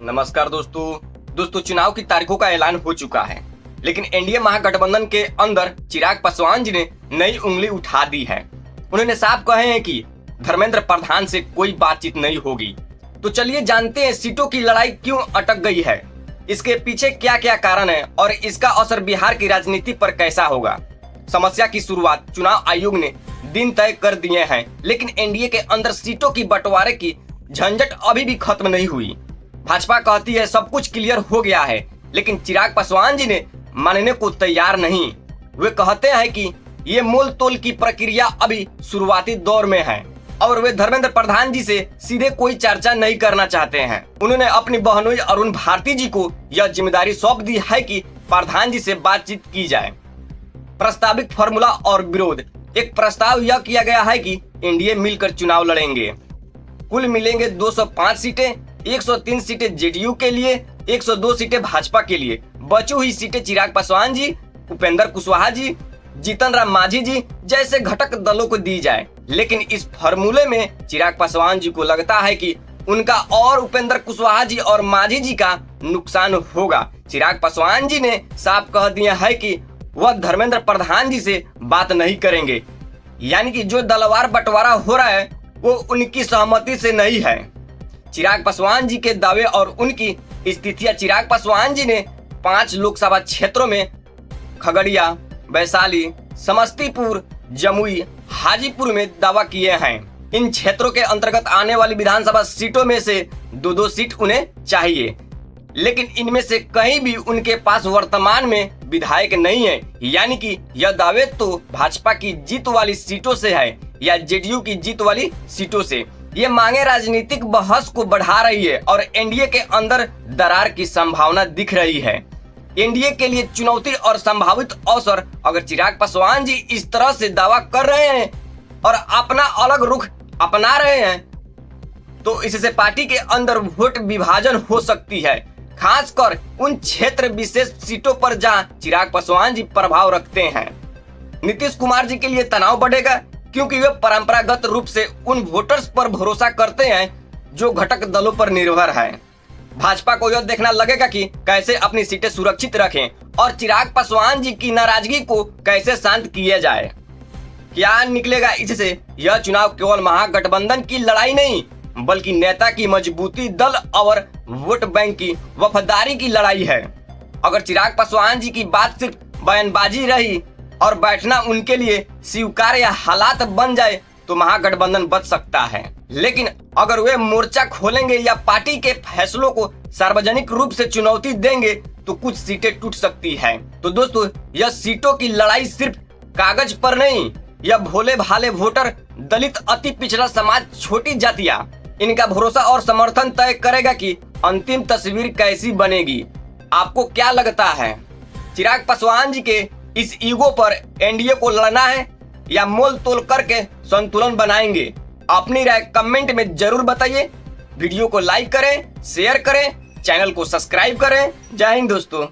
नमस्कार दोस्तों चुनाव की तारीखों का ऐलान हो चुका है, लेकिन एनडीए महागठबंधन के अंदर चिराग पासवान जी ने नई उंगली उठा दी है। उन्होंने साफ कहे हैं कि धर्मेंद्र प्रधान से कोई बातचीत नहीं होगी। तो चलिए जानते हैं सीटों की लड़ाई क्यों अटक गई है, इसके पीछे क्या क्या कारण है और इसका असर बिहार की राजनीति पर कैसा होगा। समस्या की शुरुआत चुनाव आयोग ने दिन तय कर दिए हैं, लेकिन एनडीए के अंदर सीटों की बंटवारे की झंझट अभी भी खत्म नहीं हुई। भाजपा कहती है सब कुछ क्लियर हो गया है, लेकिन चिराग पासवान जी ने मानने को तैयार नहीं। वे कहते हैं कि ये मोल तोल की प्रक्रिया अभी शुरुआती दौर में है और वे धर्मेंद्र प्रधान जी से सीधे कोई चर्चा नहीं करना चाहते हैं। उन्होंने अपनी बहनोई अरुण भारती जी को यह जिम्मेदारी सौंप दी है कि प्रधान जी से बातचीत की जाए। प्रस्तावित फॉर्मूला और विरोध। एक प्रस्ताव यह किया गया है कि एनडीए मिलकर चुनाव लड़ेंगे। कुल मिलेंगे 205 सीटें, 103 सीटें जेडीयू के लिए, 102 सीटें भाजपा के लिए। बची हुई सीटें चिराग पासवान जी, उपेंद्र कुशवाहा जी, जीतन राम मांझी जी जैसे घटक दलों को दी जाए। लेकिन इस फॉर्मूले में चिराग पासवान जी को लगता है कि उनका और उपेंद्र कुशवाहा जी और मांझी जी का नुकसान होगा। चिराग पासवान जी ने साफ कह दिया है कि वह धर्मेंद्र प्रधान जी से बात नहीं करेंगे, यानी कि जो दलवार बंटवारा हो रहा है वो उनकी सहमति से नहीं है। चिराग पासवान जी के दावे और उनकी स्थितियां। चिराग पासवान जी ने 5 लोकसभा क्षेत्रों में खगड़िया, वैशाली, समस्तीपुर, जमुई, हाजीपुर में दावा किए हैं। इन क्षेत्रों के अंतर्गत आने वाली विधानसभा सीटों में से 2-2 सीट उन्हें चाहिए, लेकिन इनमें से कहीं भी उनके पास वर्तमान में विधायक नहीं है। यानी कि यह दावे तो भाजपा की जीत वाली सीटों से है या जेडीयू की जीत वाली सीटों से। ये मांगे राजनीतिक बहस को बढ़ा रही है और एनडीए के अंदर दरार की संभावना दिख रही है। एनडीए के लिए चुनौती और संभावित अवसर। अगर चिराग पासवान जी इस तरह से दावा कर रहे हैं और अपना अलग रुख अपना रहे हैं, तो इससे पार्टी के अंदर वोट विभाजन हो सकती है, खासकर उन क्षेत्र विशेष सीटों पर जहां चिराग पासवान जी प्रभाव रखते हैं। नीतीश कुमार जी के लिए तनाव बढ़ेगा, क्योंकि वे परंपरागत रूप से उन वोटर्स पर भरोसा करते हैं जो घटक दलों पर निर्भर है। भाजपा को यह देखना लगेगा कि कैसे अपनी सीटें सुरक्षित रखें और चिराग पासवान जी की नाराजगी को कैसे शांत किया जाए। क्या निकलेगा इससे? यह चुनाव केवल महागठबंधन की लड़ाई नहीं, बल्कि नेता की मजबूती, दल और वोट बैंक की वफादारी की लड़ाई है। अगर चिराग पासवान जी की बात सिर्फ बयानबाजी रही और बैठना उनके लिए स्वीकार्य हालात बन जाए तो महागठबंधन बच सकता है, लेकिन अगर वे मोर्चा खोलेंगे या पार्टी के फैसलों को सार्वजनिक रूप से चुनौती देंगे तो कुछ सीटें टूट सकती हैं। तो दोस्तों, यह सीटों की लड़ाई सिर्फ कागज पर नहीं, यह भोले भाले वोटर, दलित, अति पिछड़ा समाज, छोटी जातियां, इनका भरोसा और समर्थन तय करेगा कि अंतिम तस्वीर कैसी बनेगी। आपको क्या लगता है? चिराग पासवान जी के इस ईगो पर एनडीए को लड़ना है या मोल तोल करके संतुलन बनाएंगे? अपनी राय कमेंट में जरूर बताइए। वीडियो को लाइक करें, शेयर करें, चैनल को सब्सक्राइब करें। जय हिंद दोस्तों।